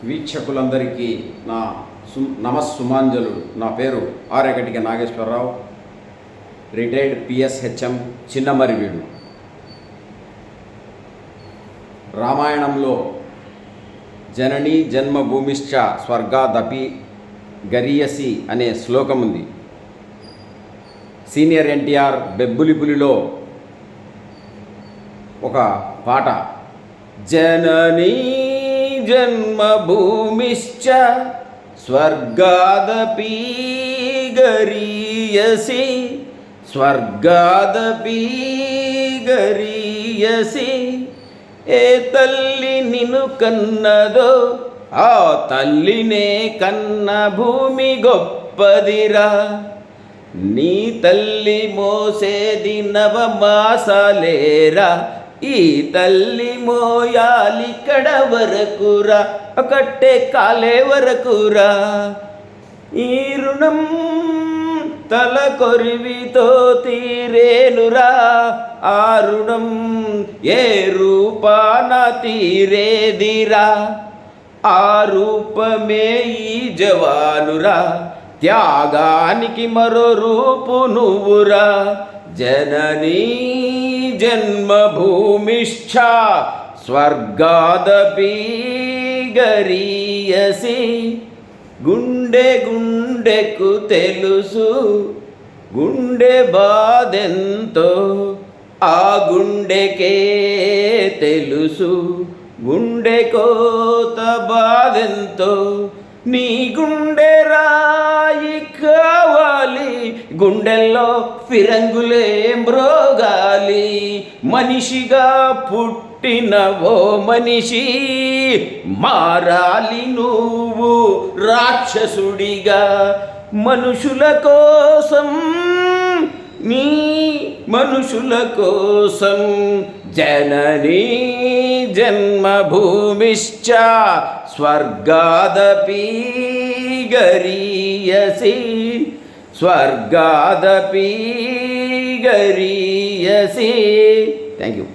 వీక్షకులందరికీ నా నమస్సుమాంజలు. నా పేరు ఆర్యగటిక నాగేశ్వరరావు, రిటైర్డ్ పిఎస్హెచ్ఎం, చిన్నమరివీడు. రామాయణంలో జననీ జన్మభూమిశ్చ స్వర్గాదపి గరీయసి అనే శ్లోకం ఉంది. సీనియర్ ఎన్టీఆర్ బెబ్బులిపులిలో ఒక పాట, జననీ జన్మభూమిశ్చ స్వర్గాదపి గరీయసి స్వర్గాదపి గరీయసి. ఏ తల్లి నిన్ను కన్నదో ఆ తల్లినే కన్న భూమి గొప్పదిరా. నీ తల్లి మోసేది నవమాసాలేరా, ఈ తల్లి మోయాలిక్కడ వరకురా, ఒకటే కాలే వరకురా. ఈ రుణం తల కొరివితో తీరేనురా, ఆ రుణం ఏ రూపాన తీరేదిరా. ఆ రూపమే ఈ జవానురా, త్యాగానికి మరో రూపు నువ్వురా. జననీ జన్మభూమిశ్చ స్వర్గాదపి గరీయసి. గుండె గుండెకు తెలుసు గుండె బాధెంతో, ఆ గుండెకే తెలుసు గుండె కోత బాధెంతో. నీ గుండె రాయి కావాలి, గుండెల్లో ఫిరంగులే మ్రోగాలి. మనిషిగా పుట్టిన ఓ మనిషి, మారాలి నువ్వు రాక్షసుడిగా. మనుషుల కోసం నీ మనుషుల కోసం జననీ జన్మభూమిశ్చ స్వర్గాదపి గరీయసి స్వర్గాదపి గరీయసి. Thank you.